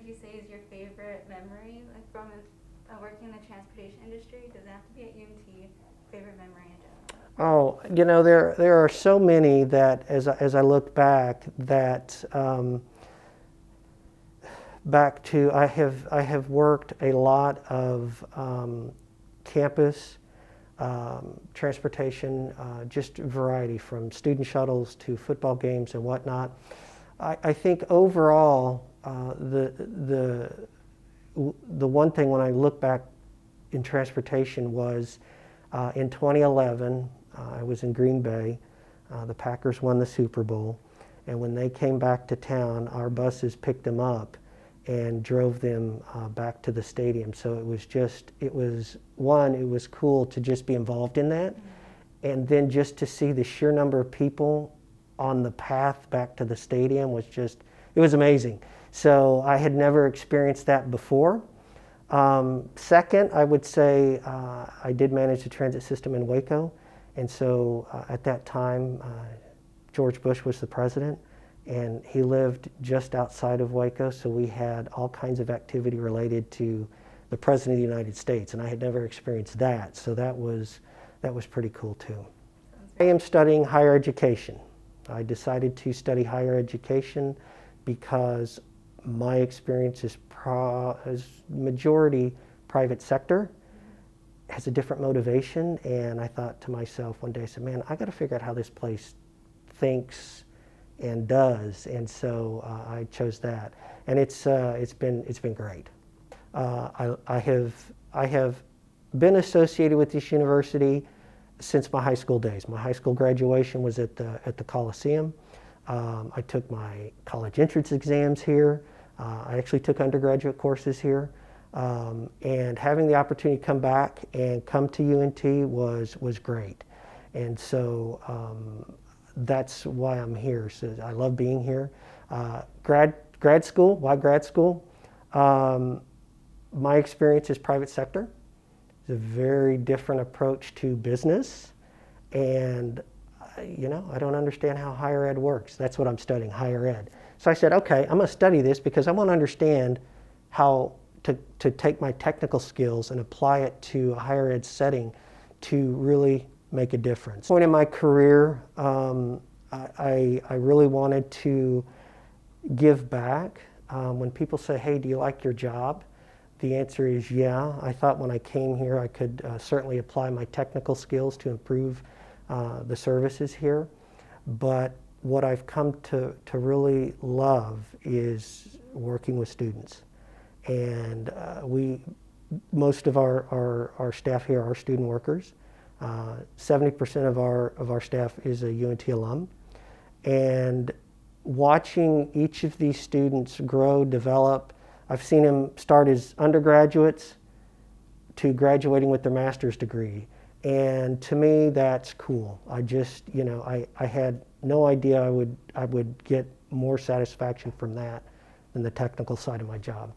would you say is your favorite memory, like from working in the transportation industry? Does it have to be at UNT? Favorite memory in general? Oh, you know, there are so many that as I look back that back to I have worked a lot of campus transportation, just variety from student shuttles to football games and whatnot. I think overall the one thing when I look back in transportation was in 2011 I was in Green Bay. The Packers won the Super Bowl, and when they came back to town, our buses picked them up and drove them back to the stadium. So it was cool to just be involved in that, and then just to see the sheer number of people on the path back to the stadium it was amazing. So I had never experienced that before. Second, I would say I did manage the transit system in Waco, and so at that time George Bush was the president, and he lived just outside of Waco, so we had all kinds of activity related to the President of the United States, and I had never experienced that, so that was pretty cool too. I am studying higher education. I decided to study higher education because my experience is majority private sector, has a different motivation, and I thought to myself one day, I said, man, I got to figure out how this place thinks and does, and so I chose that, and it's been great. I have been associated with this university since my high school days. My high school graduation was at the Coliseum. I took my college entrance exams here. I actually took undergraduate courses here, and having the opportunity to come back and come to UNT was great, and so that's why I'm here. So I love being here. Grad school. Why grad school? My experience is private sector. It's a very different approach to business, and you know, I don't understand how higher ed works. That's what I'm studying, higher ed. So I said, okay, I'm going to study this because I want to understand how to take my technical skills and apply it to a higher ed setting to really make a difference. Point in my career, I really wanted to give back. When people say, hey, do you like your job? The answer is yeah. I thought when I came here I could certainly apply my technical skills to improve the services here. But what I've come to really love is working with students. And most of our staff here are student workers. 70% of our staff is a UNT alum. And watching each of these students grow, develop, I've seen them start as undergraduates to graduating with their master's degree. And to me, that's cool. I just, you know, I had no idea I would get more satisfaction from that than the technical side of my job.